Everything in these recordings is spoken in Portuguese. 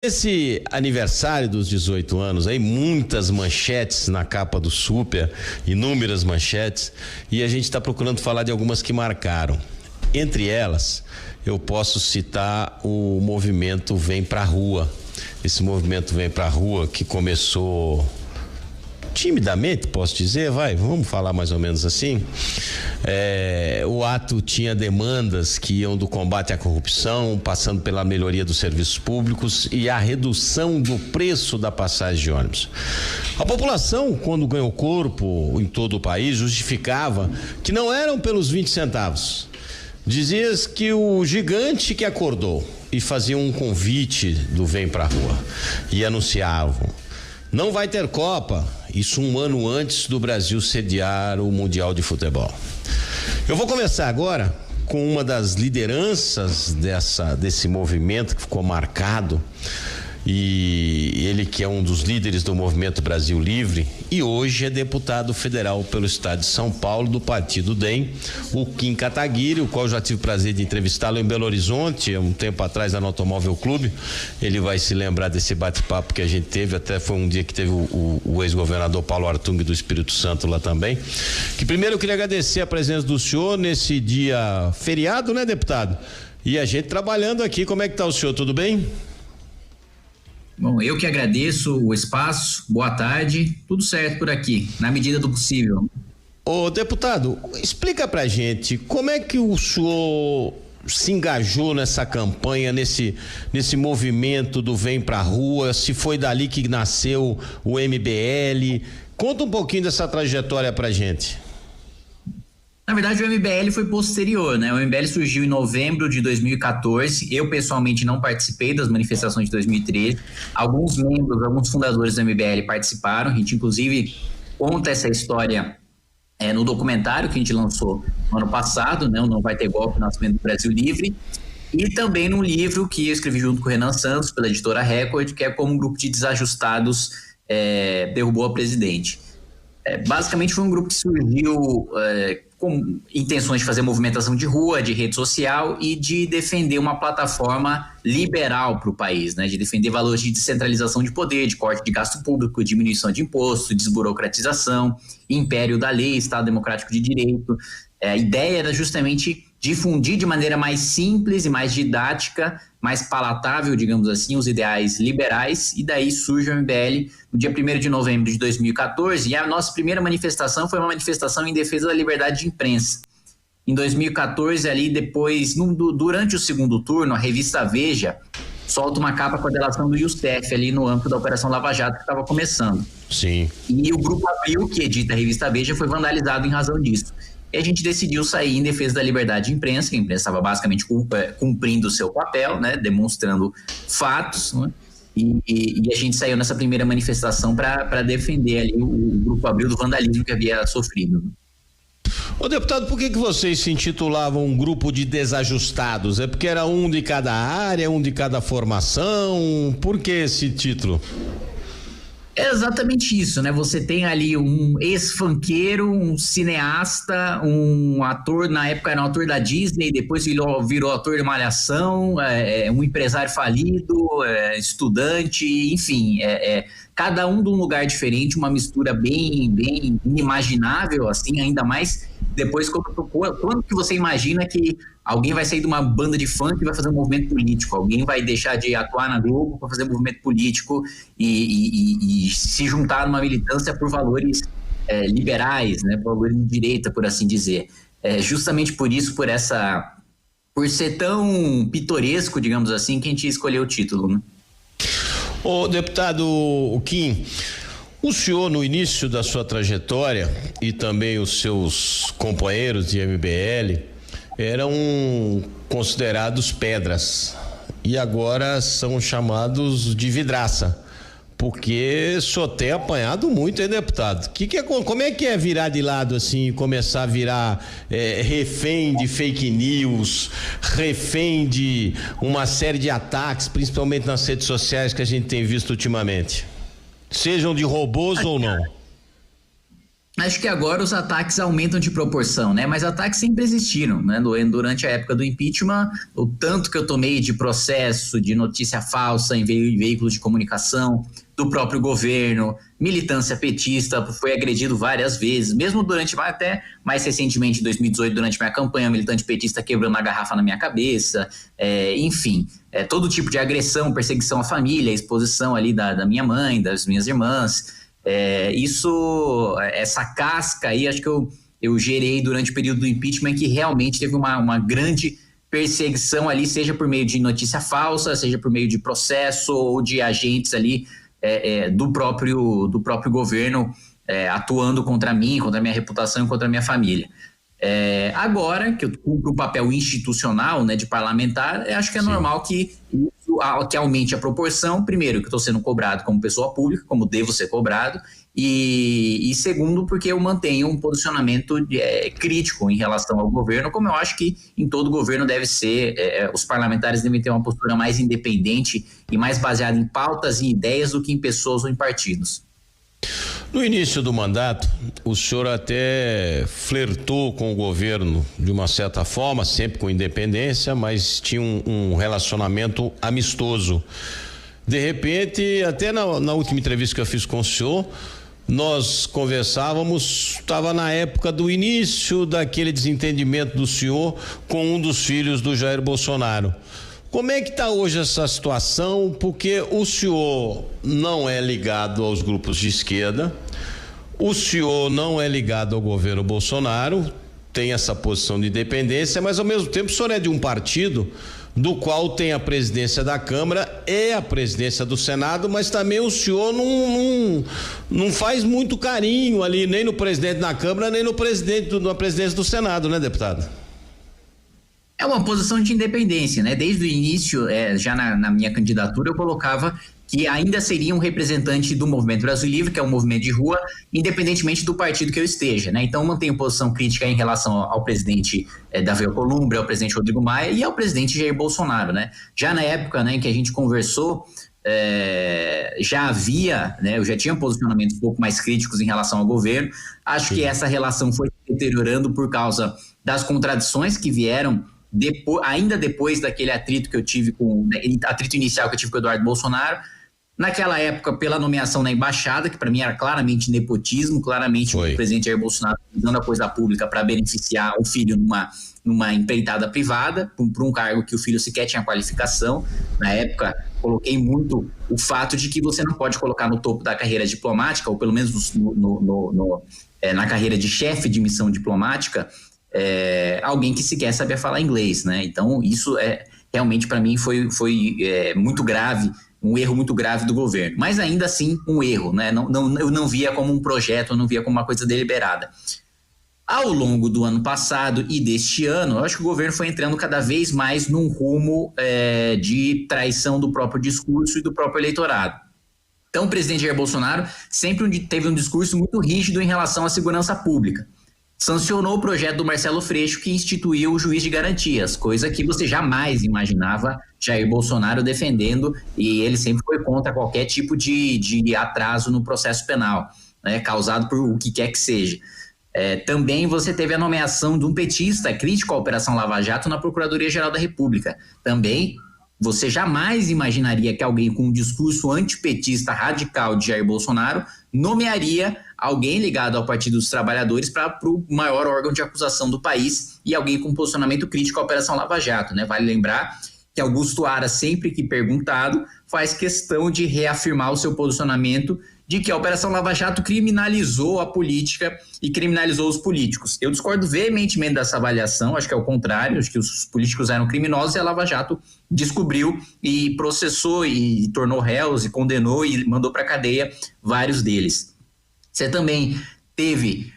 Esse aniversário dos 18 anos aí, muitas manchetes na capa do Super, inúmeras manchetes, e a gente está procurando falar de algumas que marcaram. Entre elas, eu posso citar o movimento Vem Pra Rua. Esse movimento Vem Pra Rua que começou timidamente, posso dizer, vamos falar mais ou menos assim. O ato tinha demandas que iam do combate à corrupção, passando pela melhoria dos serviços públicos e a redução do preço da passagem de ônibus. A população, quando ganhou corpo em todo o país, justificava que não eram pelos 20 centavos. Dizias que o gigante que acordou e fazia um convite do Vem Pra Rua e anunciavam: não vai ter Copa, isso um ano antes do Brasil sediar o Mundial de Futebol. Eu vou começar agora com uma das lideranças desse movimento que ficou marcado, e ele que é um dos líderes do Movimento Brasil Livre e hoje é deputado federal pelo estado de São Paulo do partido DEM, o Kim Kataguiri, o qual eu já tive o prazer de entrevistá-lo em Belo Horizonte, há um tempo atrás lá no Automóvel Clube. Ele vai se lembrar desse bate-papo que a gente teve, até foi um dia que teve o ex-governador Paulo Artung do Espírito Santo lá também. Que primeiro eu queria agradecer a presença do senhor nesse dia feriado, né, deputado? E a gente trabalhando aqui. Como é que tá o senhor, tudo bem? Bom, eu que agradeço o espaço, boa tarde, tudo certo por aqui, na medida do possível. Ô deputado, explica pra gente como é que o senhor se engajou nessa campanha, nesse movimento do Vem Pra Rua, se foi dali que nasceu o MBL, conta um pouquinho dessa trajetória pra gente. Na verdade, o MBL foi posterior, né? O MBL surgiu em novembro de 2014. Eu, pessoalmente, não participei das manifestações de 2013. Alguns membros, alguns fundadores do MBL participaram. A gente, inclusive, conta essa história no documentário que a gente lançou no ano passado, né? O Não Vai Ter Golpe, Nascimento do Brasil Livre. E também num livro que eu escrevi junto com o Renan Santos, pela editora Record, que é Como um Grupo de Desajustados Derrubou a Presidente. Basicamente, foi um grupo que surgiu com intenções de fazer movimentação de rua, de rede social e de defender uma plataforma liberal para o país, né? De defender valores de descentralização de poder, de corte de gasto público, diminuição de imposto, desburocratização, império da lei, Estado democrático de direito. A ideia era justamente difundir de maneira mais simples e mais didática, mais palatável, digamos assim, os ideais liberais, e daí surge o MBL no dia 1º de novembro de 2014, e a nossa primeira manifestação foi uma manifestação em defesa da liberdade de imprensa. Em 2014, ali depois, durante o segundo turno, a revista Veja solta uma capa com a delação do Youssef ali no âmbito da Operação Lava Jato que estava começando. Sim. E o Grupo Abril, que edita a revista Veja, foi vandalizado em razão disso. E a gente decidiu sair em defesa da liberdade de imprensa, que a imprensa estava basicamente cumprindo o seu papel, né, demonstrando fatos, né, e a gente saiu nessa primeira manifestação para defender ali o Grupo Abril do vandalismo que havia sofrido. Ô deputado, por que vocês se intitulavam um grupo de desajustados? É porque era um de cada área, um de cada formação? Por que esse título? É exatamente isso, né? Você tem ali um ex-funkeiro, um cineasta, um ator, na época era um ator da Disney, depois virou ator de Malhação, um empresário falido, estudante, enfim, cada um de um lugar diferente, uma mistura bem inimaginável, assim, ainda mais depois quando que você imagina que alguém vai sair de uma banda de funk e vai fazer um movimento político, alguém vai deixar de atuar na Globo para fazer um movimento político e se juntar numa militância por valores liberais, né, por valores de direita, por assim dizer. Justamente por isso, por ser tão pitoresco, digamos assim, que a gente escolheu o título, né? Ô deputado Kim, o senhor, no início da sua trajetória, e também os seus companheiros de MBL, eram considerados pedras e agora são chamados de vidraça, porque só tem apanhado muito, hein, deputado? Como é que é virar de lado assim e começar a virar refém de fake news, refém de uma série de ataques, principalmente nas redes sociais que a gente tem visto ultimamente? Sejam de robôs ou não? Acho que agora os ataques aumentam de proporção, né? Mas ataques sempre existiram, né? Durante a época do impeachment, o tanto que eu tomei de processo, de notícia falsa em veículos de comunicação, do próprio governo, militância petista, foi agredido várias vezes, mesmo durante, até mais recentemente, em 2018, durante minha campanha, militante petista quebrando a garrafa na minha cabeça, enfim, todo tipo de agressão, perseguição à família, exposição ali da minha mãe, das minhas irmãs. Essa casca aí, acho que eu gerei durante o período do impeachment, que realmente teve uma grande perseguição ali, seja por meio de notícia falsa, seja por meio de processo ou de agentes ali do próprio governo atuando contra mim, contra a minha reputação e contra a minha família. Agora que eu cumpro o papel institucional, né, de parlamentar, acho que é Sim. normal que aumente a proporção. Primeiro, que eu estou sendo cobrado como pessoa pública, como devo ser cobrado, e segundo, porque eu mantenho um posicionamento crítico em relação ao governo, como eu acho que em todo governo deve ser. Os parlamentares devem ter uma postura mais independente e mais baseada em pautas e ideias do que em pessoas ou em partidos. No início do mandato, o senhor até flertou com o governo de uma certa forma, sempre com independência, mas tinha um relacionamento amistoso. De repente, até na última entrevista que eu fiz com o senhor, nós conversávamos, estava na época do início daquele desentendimento do senhor com um dos filhos do Jair Bolsonaro. Como é que está hoje essa situação? Porque o senhor não é ligado aos grupos de esquerda, o senhor não é ligado ao governo Bolsonaro, tem essa posição de independência, mas ao mesmo tempo o senhor é de um partido do qual tem a presidência da Câmara e a presidência do Senado, mas também o senhor não faz muito carinho ali, nem no presidente da Câmara, nem no presidente na presidência do Senado, né, deputado? É uma posição de independência, né? Desde o início, já na minha candidatura, eu colocava que ainda seria um representante do Movimento Brasil Livre, que é um movimento de rua, independentemente do partido que eu esteja, né? Então, eu mantenho posição crítica em relação ao presidente Davi Alcolumbre, ao presidente Rodrigo Maia e ao presidente Jair Bolsonaro, né? Já na época, né, em que a gente conversou, já havia, né? Eu já tinha posicionamentos um pouco mais críticos em relação ao governo. Acho que essa relação foi se deteriorando por causa das contradições que vieram ainda depois daquele atrito que eu tive atrito inicial que eu tive com o Eduardo Bolsonaro. Naquela época, pela nomeação na embaixada, que para mim era claramente nepotismo, claramente o presidente Jair Bolsonaro usando a coisa pública para beneficiar o filho numa empreitada privada, por um cargo que o filho sequer tinha qualificação. Na época, coloquei muito o fato de que você não pode colocar no topo da carreira diplomática, ou pelo menos na carreira de chefe de missão diplomática, alguém que sequer sabia falar inglês, né? Então, isso realmente para mim foi muito grave, um erro muito grave do governo, mas ainda assim um erro, né? Eu não via como um projeto, eu não via como uma coisa deliberada. Ao longo do ano passado e deste ano, eu acho que o governo foi entrando cada vez mais num rumo de traição do próprio discurso e do próprio eleitorado. Então, o presidente Jair Bolsonaro sempre teve um discurso muito rígido em relação à segurança pública. Sancionou o projeto do Marcelo Freixo, que instituiu o juiz de garantias, coisa que você jamais imaginava Jair Bolsonaro defendendo, e ele sempre foi contra qualquer tipo de atraso no processo penal, né, causado por o que quer que seja. Também você teve a nomeação de um petista crítico à Operação Lava Jato na Procuradoria-Geral da República. Também você jamais imaginaria que alguém com um discurso antipetista radical de Jair Bolsonaro nomearia alguém ligado ao Partido dos Trabalhadores para o maior órgão de acusação do país e alguém com posicionamento crítico à Operação Lava Jato, né? Vale lembrar que Augusto Aras, sempre que perguntado, faz questão de reafirmar o seu posicionamento de que a Operação Lava Jato criminalizou a política e criminalizou os políticos. Eu discordo veementemente dessa avaliação, acho que é o contrário, acho que os políticos eram criminosos e a Lava Jato descobriu e processou e tornou réus e condenou e mandou para a cadeia vários deles. Você também teve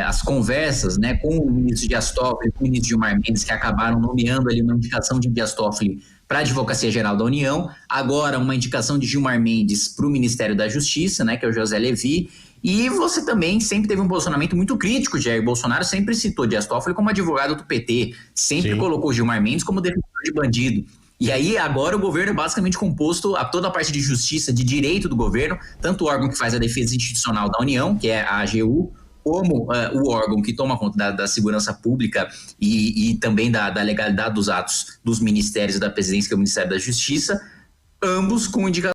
as conversas, né, com o ministro Dias Toffoli, com o ministro Gilmar Mendes, que acabaram nomeando ali uma indicação de Dias Toffoli para a Advocacia Geral da União, agora uma indicação de Gilmar Mendes para o Ministério da Justiça, né, que é o José Levi, e você também sempre teve um posicionamento muito crítico de Jair Bolsonaro, sempre citou Dias Toffoli como advogado do PT, sempre colocou Gilmar Mendes como defensor de bandido. E aí agora o governo é basicamente composto a toda a parte de justiça, de direito do governo, tanto o órgão que faz a defesa institucional da União, que é a AGU, como o órgão que toma conta da segurança pública e também da legalidade dos atos dos ministérios da presidência, que é o Ministério da Justiça, ambos com indicação